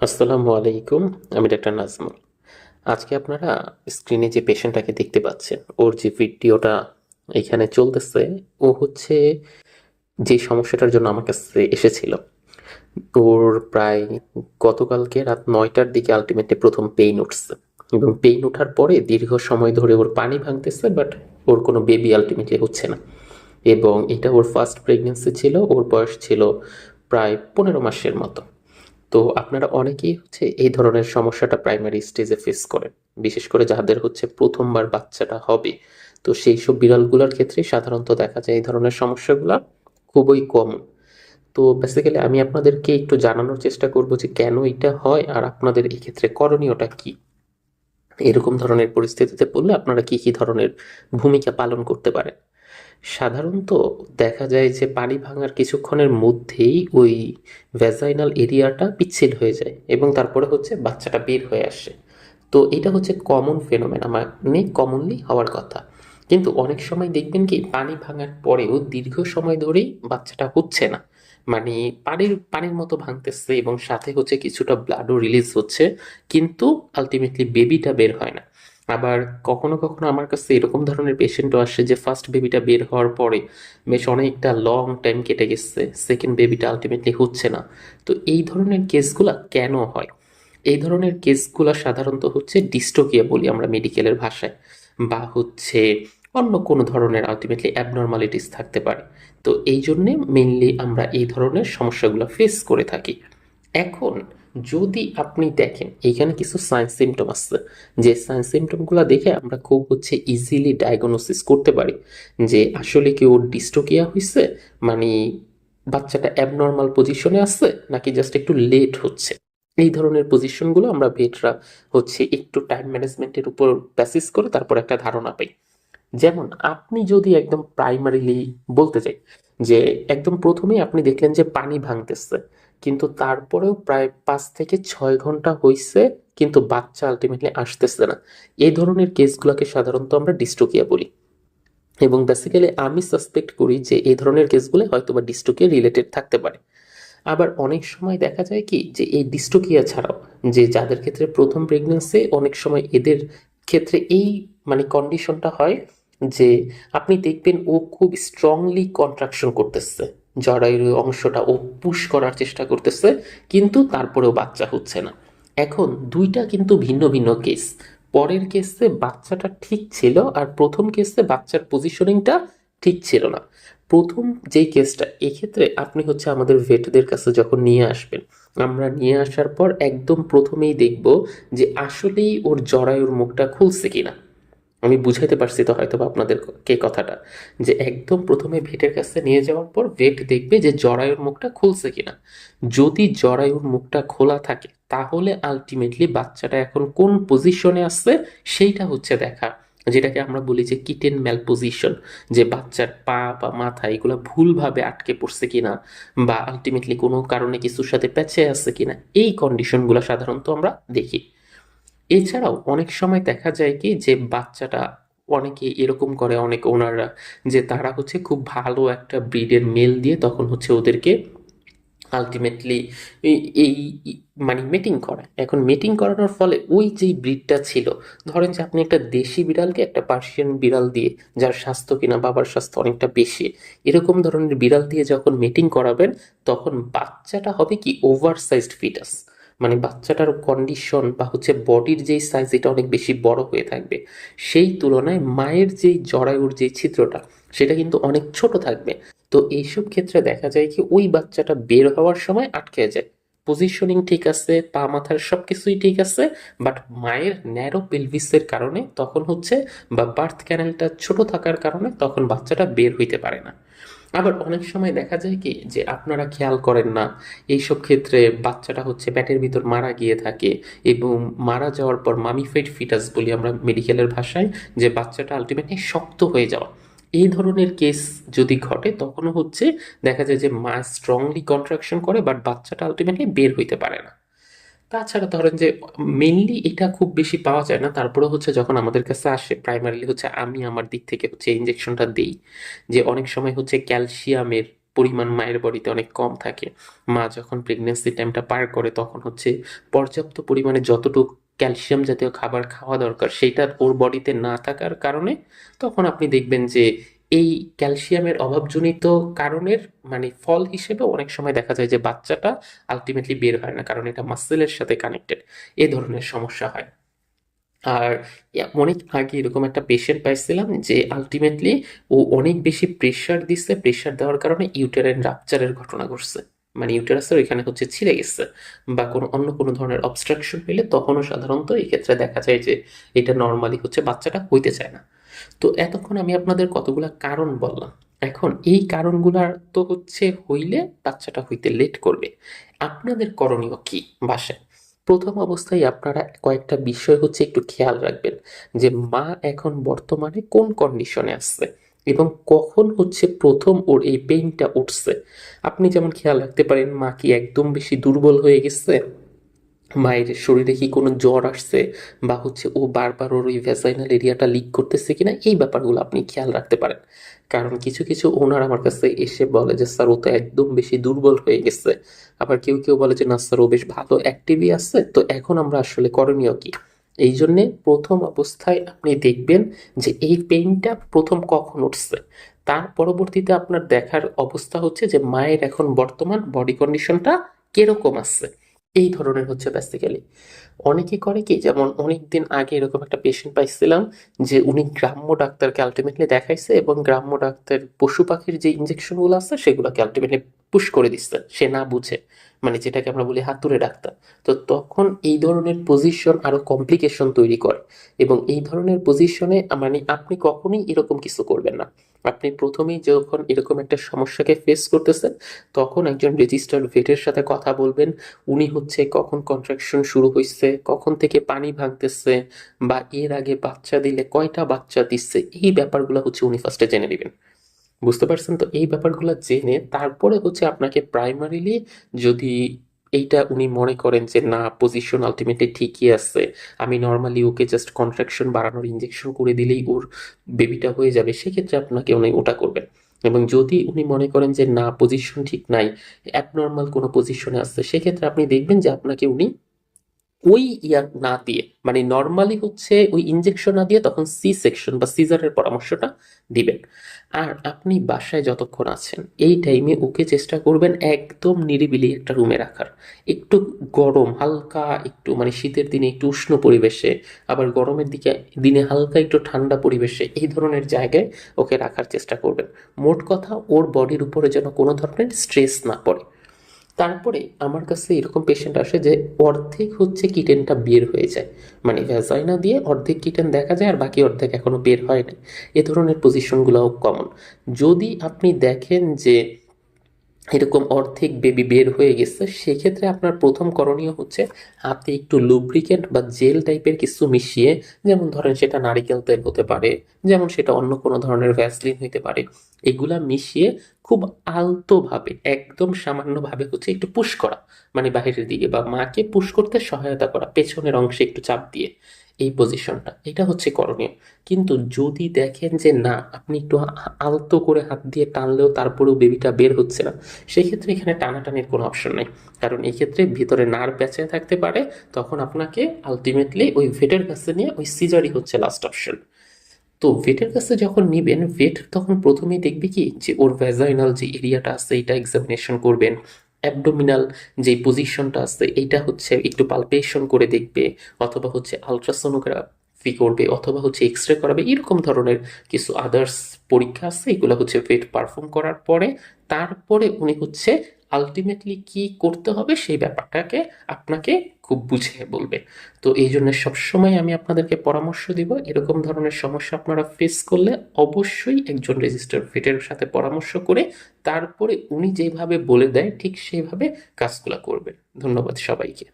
আসসালামু আলাইকুম। আমি ডাক্তার নাজমুল। আজকে আপনারা স্ক্রিনে যে পেশেন্টটাকে দেখতে পাচ্ছেন, ওর যে ভিডিওটা এখানে চলতেছে, ও হচ্ছে যে সমস্যাটার জন্য আমার কাছে এসেছিল। ওর প্রায় গতকালকে রাত ৯টার দিকে আলটিমেটলি প্রথম পেইন উঠছে, এবং পেইন ওঠার পরে দীর্ঘ সময় ধরে ওর পানি ভাঙতেছে, বাট ওর কোনো বেবি আলটিমেটলি হচ্ছে না। এবং এটা ওর ফার্স্ট প্রেগনেন্সি ছিল। ওর বয়স ছিল প্রায় ১৫ মাসের মতো। তো আপনারা অনেকেই হচ্ছে এই ধরনের সমস্যাটা প্রাইমারি স্টেজে ফেস করেন, বিশেষ করে যাদের হচ্ছে প্রথমবার বাচ্চাটা হবে। তো সেই সব বিড়ালগুলোর ক্ষেত্রে সাধারণত দেখা যায় এই ধরনের সমস্যাগুলো খুবই কমন। তো বেসিক্যালি আমি আপনাদেরকে একটু জানানোর চেষ্টা করব যে কেন এটা হয়, আর আপনাদের এই ক্ষেত্রে করণীয়টা কি। এরকম ধরনের পরিস্থিতিতে পড়লে আপনারা কি কি ধরনের ভূমিকা পালন করতে পারেন। সাধারণত দেখা যায় যে পানি ভাঙার কিছুক্ষণের মধ্যেই ওই ভ্যাজাইনাল এরিয়াটা পিচ্ছিল হয়ে যায়, এবং তারপরে হচ্ছে বাচ্চাটা বের হয়ে আসে। তো এটা হচ্ছে কমন ফেনোমেনা, মানে কমনলি হওয়ার কথা। কিন্তু অনেক সময় দেখবেন কি পানি ভাঙার পরেও দীর্ঘ সময় ধরেই বাচ্চাটা হচ্ছে না, মানে পানির পানির মতো ভাঙতেছে, এবং সাথে হচ্ছে কিছুটা ব্লাডও রিলিজ হচ্ছে, কিন্তু আলটিমেটলি বেবিটা বের হয় না। আবার কখনো কখনো আমার কাছে এরকম ধরনের পেশেন্টও আসে যে ফার্স্ট বেবিটা বের হওয়ার পরে বেশ অনেকটা লং টাইম কেটে গেছে, সেকেন্ড বেবিটা আলটিমেটলি হচ্ছে না। তো এই ধরনের কেসগুলা কেন হয়? এই ধরনের কেসগুলো সাধারণত হচ্ছে ডিস্টোকিয়া বলি আমরা মেডিকেলের ভাষায়, বা হচ্ছে অন্য কোনো ধরনের আলটিমেটলি অ্যাবনর্মালিটিস থাকতে পারে। তো এই জন্যে মেইনলি আমরা এই ধরনের সমস্যাগুলো ফেস করে থাকি। এখন যদি আপনি দেখেন এইখানে কিছু সাইন সিমটম আছে, যে সাইন সিমটমগুলো দেখে আমরা খুব হচ্ছে ইজিলি ডায়াগনোসিস করতে পারি যে আসলে কি ওর ডিস্টোকিয়া হয়েছে, মানে বাচ্চাটা অ্যাবনর্মাল পজিশনে আছে নাকি জাস্ট একটু লেট হচ্ছে। এই ধরনের পজিশনগুলো আমরা ভেটরা হচ্ছে একটু টাইম ম্যানেজমেন্টের উপর বেসিস করে তারপর একটা ধারণা পাই। যেমন আপনি যদি একদম প্রাইমারিলি বলতে চাই যে একদম প্রথমেই আপনি দেখলেন যে পানি ভাঙতেছে, কিন্তু তারপরেও প্রায় ৫ থেকে ৬ ঘন্টা হইছে, কিন্তু বাচ্চা আলটিমেটলি আসতেছে না। এই ধরনের কেসগুলোকে সাধারণত আমরা ডিস্টোকিয়া বলি, এবং বেসিক্যালি আমি সাসপেক্ট করি যে এই ধরনের কেসগুলো হয়তো বা ডিস্টোকিয়া রিলেটেড থাকতে পারে। আবার অনেক সময় দেখা যায় কি যে এই ডিস্টোকিয়া ছাড়াও যে যাদের ক্ষেত্রে প্রথম প্রেগন্যান্সি, অনেক সময় এদের ক্ষেত্রে এই মানে কন্ডিশনটা হয় যে আপনি দেখবেন ও খুব স্ট্রংলি কন্ট্রাকশন করতেছে, জরায়ুর অংশটা ও পুশ করার চেষ্টা করতেছে, কিন্তু তারপরেও বাচ্চা হচ্ছে না। এখন দুইটা কিন্তু ভিন্ন ভিন্ন কেস। পরের কেসে বাচ্চাটা ঠিক ছিল, আর প্রথম কেসে বাচ্চার পজিশনিংটা ঠিক ছিল না। প্রথম যেই কেসটা, এক্ষেত্রে আপনি হচ্ছে আমাদের ভেটদের কাছে যখন নিয়ে আসবেন, আমরা নিয়ে আসার পর একদম প্রথমেই দেখব যে আসলেই ওর জরায়ুর মুখটা খুলছে কিনা। আমি বুঝাইতে পারছি তো হয়তো বা আপনাদের কে কথাটা, যে একদম প্রথমে ভেটের কাছে নিয়ে যাওয়ার পর ভেট দেখবে যে জরায়ুর মুখটা খুলছে কিনা। যদি জরায়ুর মুখটা খোলা থাকে তাহলে আলটিমেটলি বাচ্চাটা এখন কোন পজিশনে আছে সেইটা হচ্ছে দেখা, যেটাকে আমরা বলি যে কিটেন ম্যাল পজিশন, যে বাচ্চার পা বা মাথা এগুলো ভুলভাবে আটকে পড়ছে কিনা, বা আলটিমেটলি কোনো কারণে কিছুর সাথে প্যাচে আছে কিনা। এই কন্ডিশনগুলো সাধারণত আমরা দেখি। এছাড়াও অনেক সময় দেখা যায় কি যে বাচ্চাটা, অনেকে এরকম করে অনেক ওনাররা, যে তারা হচ্ছে খুব ভালো একটা ব্রিডের মেল দিয়ে তখন হচ্ছে ওদেরকে আলটিমেটলি এই মানে মিটিং করায়। এখন মিটিং করানোর ফলে ওই যেই ব্রিডটা ছিল, ধরেন যে আপনি একটা দেশি বিড়ালকে একটা পার্সিয়ান বিড়াল দিয়ে, যার স্বাস্থ্য কিনা বাবার স্বাস্থ্য অনেকটা বেশি, এরকম ধরনের বিড়াল দিয়ে যখন মিটিং করাবেন, তখন বাচ্চাটা হবে কি ওভার সাইজড ফিটাস, মানে বাচ্চাটার কন্ডিশন বা হচ্ছে বডির যেই সাইজ এটা অনেক বেশি বড় হয়ে থাকবে, সেই তুলনায় মায়ের যেই জরায়ুর যেই ছিদ্রটা সেটা কিন্তু অনেক ছোট থাকবে। তো এইসব ক্ষেত্রে দেখা যায় কি ওই বাচ্চাটা বের হওয়ার সময় আটকে যায়। পজিশনিং ঠিক আছে, পা মাথার সবকিছুই ঠিক আছে, বাট মায়ের ন্যারো পেলভিসের কারণে তখন হচ্ছে, বা বার্থ ক্যানেলটা ছোট থাকার কারণে তখন বাচ্চাটা বের হইতে পারে না। আবার অনেক সময় দেখা যায় কি যে আপনারা খেয়াল করেন না, এইসব ক্ষেত্রে বাচ্চাটা হচ্ছে পেটের ভিতর মারা গিয়ে থাকে, এবং মারা যাওয়ার পর মামিফাইড ফিটাস বলি আমরা মেডিকেলের ভাষায়, যে বাচ্চাটা আলটিমেটলি শক্ত হয়ে যাওয়া। এই ধরনের কেস যদি ঘটে তখনও হচ্ছে দেখা যায় যে মা স্ট্রংলি কন্ট্রাকশন করে, বাট বাচ্চাটা আলটিমেটলি বের হইতে পারে না। তাছাড়া ধরেন যে মেইনলি এটা খুব বেশি পাওয়া যায় না, তারপরে হচ্ছে যখন আমাদের কাছে আসে প্রাইমারিলি হচ্ছে আমি আমার দিক থেকে হচ্ছে ইনজেকশনটা দেই, যে অনেক সময় হচ্ছে ক্যালসিয়ামের পরিমাণ মায়ের বডিতে অনেক কম থাকে। মা যখন প্রেগনেন্সি টাইমটা পার করে তখন হচ্ছে পর্যাপ্ত পরিমাণে যতটুকু ক্যালসিয়াম জাতীয় খাবার খাওয়া দরকার সেইটা ওর বডিতে না থাকার কারণে তখন আপনি দেখবেন যে এই ক্যালসিয়ামের অভাবজনিত কারণের মানে ফল হিসেবে অনেক সময় দেখা যায় যে বাচ্চাটা আলটিমেটলি বের হয় না, কারণ এটা মাসেলের সাথে কানেক্টেড। এ ধরনের সমস্যা হয়। আর অনেক আগে এরকম একটা পেশেন্ট পাইছিলাম যে আলটিমেটলি ও অনেক বেশি প্রেশার দিচ্ছে, প্রেশার দেওয়ার কারণে ইউটেরাইন রাপচারের ঘটনা ঘটছে, মানে ইউটেরাসের ওইখানে হচ্ছে ছিঁড়ে গেছে বা কোনো অন্য কোনো ধরনের অবস্ট্রাকশন হইলে তখনও সাধারণত এই ক্ষেত্রে দেখা যায় যে এটা নর্মালি হচ্ছে বাচ্চাটা হইতে চায় না। তো এতক্ষণ আমি আপনাদের কতগুলা কারণ বললাম। এখন এই কারণগুলার তো হচ্ছে হইলে বাচ্চাটা হইতে লেট করবে। আপনাদের করণীয় কি বাসায়? প্রথম অবস্থায় আপনারা কয়েকটা বিষয় হচ্ছে একটু খেয়াল রাখবেন যে মা এখন বর্তমানে কোন কন্ডিশনে আছে এবং কখন হচ্ছে প্রথম ওর এই পেইনটা উঠছে। আপনি যেমন খেয়াল রাখতে পারেন মা কি একদম বেশি দুর্বল হয়ে গেছে, মায়ের শরীরে কি কোনো জ্বর আসছে, বা হচ্ছে ও বারবার ওর ওই ভ্যাজাইনাল এরিয়াটা লিক করতেছে কিনা, এই ব্যাপারগুলো আপনি খেয়াল রাখতে পারেন। কারণ কিছু কিছু ওনার আমার কাছে এসে বলে যে স্যার ও তো একদম বেশি দুর্বল হয়ে গেছে, আবার কেউ কেউ বলে যে না স্যার ও বেশ ভালো অ্যাক্টিভই আছে, তো এখন আমরা আসলে করণীয় কি? এই জন্যে প্রথম অবস্থায় আপনি দেখবেন যে এই পেইনটা প্রথম কখন উঠছে। তার পরবর্তীতে আপনার দেখার অবস্থা হচ্ছে যে মায়ের এখন বর্তমান বডি কন্ডিশনটা কিরকম আছে। এই ধরনের হচ্ছে বেসিক্যালি অনেকে করে কি, যেমন অনেকদিন আগে এরকম একটা পেশেন্ট পাইছিলাম যে উনি গ্রাম্য ডাক্তারকে আলটিমেটলি দেখাইছে এবং গ্রাম্য ডাক্তার পশু পাখির যে ইঞ্জেকশনগুলো আছে সেগুলোকে আলটিমেটলি পুশ করে দিচ্ছে, সে না বুঝে, মানে যেটাকে আমরা বলি হাতুড়ে ডাক্তার। তো তখন এই ধরনের পজিশন আরো কমপ্লিকেশন তৈরি করে এবং এই ধরনের পজিশনে মানে আপনি কখনোই এরকম কিছু করবেন না। আপনি প্রথমেই যখন এরকম একটা সমস্যাকে ফেস করতেছেন তখন একজন রেজিস্টার্ড ভেটের সাথে কথা বলবেন। উনি হচ্ছে কখন কন্ট্রাকশন শুরু হয়েছে, কখন থেকে পানি ভাঙতেছে, বা এর আগে বাচ্চা দিলে কয়টা বাচ্চা দিচ্ছে, এই ব্যাপারগুলো হচ্ছে উনি ফার্স্টে জেনে নেবেন। বুঝতে পারছেন? তো এই ব্যাপারগুলো জেনে তারপরে হচ্ছে আপনাকে প্রাইমারিলি, যদি এইটা উনি মনে করেন যে না পজিশন আলটিমেটলি ঠিকই আছে, আমি নর্মালি ওকে জাস্ট কন্ট্রাকশন বাড়ানোর ইঞ্জেকশন করে দিলেই ওর বেবিটা হয়ে যাবে, সেক্ষেত্রে আপনাকে উনি ওটা করবেন। এবং যদি উনি মনে করেন যে না পজিশন ঠিক নাই, অ্যাবনর্মাল কোনো পজিশনে আসছে, সেক্ষেত্রে আপনি দেখবেন যে আপনাকে উনি ওই ইয়ার না দিয়ে, মানে নর্মালি হচ্ছে ওই ইনজেকশন না দিয়ে তখন সি সেকশন বা সিজারের পরামর্শটা দিবেন। আর আপনি বাসায় যতক্ষণ আছেন এই টাইমে ওকে চেষ্টা করবেন একদম নিরিবিলি একটা রুমে রাখার, একটু গরম হালকা, একটু মানে শীতের দিনে একটু উষ্ণ পরিবেশে, আবার গরমের দিনে হালকা একটু ঠান্ডা পরিবেশে, এই ধরনের জায়গায় ওকে রাখার চেষ্টা করবেন। মোট কথা ওর বডির উপরে যেন কোনো ধরনের স্ট্রেস না পড়ে। তারপরে আমার কাছে এরকম পেশেন্ট আসে যে অর্ধেক হচ্ছে কিটেনটা বের হয়ে যায়, মানে ভ্যাজাইনা দিয়ে অর্ধেক কিটেন দেখা যায় আর বাকি অর্ধেক এখনো বের হয়নি। এ ধরনের পজিশনগুলোও কমন। যদি আপনি দেখেন যে এরকম অর্ধেক বেবি বের হয়ে গেছে, সেক্ষেত্রে আপনার প্রথম করণীয় হচ্ছে হাতে একটু লুব্রিকেন্ট বা জেল টাইপের কিছু মিশিয়ে, যেমন ধরেন সেটা নারিকেল তেল হতে পারে, যেমন সেটা অন্য কোনো ধরনের ভ্যাসলিন হতে পারে, এগুলা মিশিয়ে খুব আলতোভাবে একদম সামান্যভাবে হচ্ছে একটু পুশ করা, মানে বাহিরের দিকে বা মাকে পুশ করতে সহায়তা করা পেছনের অংশে একটু চাপ দিয়ে, এই পজিশনটা এটা হচ্ছে করণীয়। কিন্তু যদি দেখেন যে না আপনি একটু আলতো করে হাত দিয়ে টানলেও তারপরেও বেবিটা বের হচ্ছে না, সেক্ষেত্রে এখানে টানাটানির কোনো অপশন নেই, কারণ এই ক্ষেত্রে ভিতরে নার্ভ পেঁচায় থাকতে পারে। তখন আপনাকে আলটিমেটলি ওই ভেটের কাছে নিয়ে ওই সিজারই হচ্ছে লাস্ট অপশন। তো ভেটের কাছে যখন নিবেন, ভেট তখন প্রথমেই দেখবে কি যে ওর ভ্যাজাইনাল যে এরিয়াটা আছে এটা এক্সামিনেশন করবেন, অ্যাবডোমিনাল যে পজিশনটা আছে এইটা হচ্ছে একটু পালপেশন করে দেখবে, অথবা হচ্ছে আলট্রাসোনোগ্রাফি করবে, অথবা হচ্ছে এক্স রে করাবে, এরকম ধরনের কিছু আদার্স পরীক্ষা আছে, এগুলো হচ্ছে ভেট পারফর্ম করার পরে তারপরে উনি হচ্ছে আলটিমেটলি কি করতে হবে সেই ব্যাপারটাকে আপনাকে খুব বুঝিয়ে বলবে। তো এই জন্য সবসময় আমি আপনাদেরকে পরামর্শ দিব এরকম ধরনের সমস্যা আপনারা ফেস করলে অবশ্যই একজন রেজিস্টার্ড ভেটের সাথে পরামর্শ করে তারপরে উনি যেভাবে বলে দেয় ঠিক সেইভাবে কাজগুলো করবেন। ধন্যবাদ সবাইকে।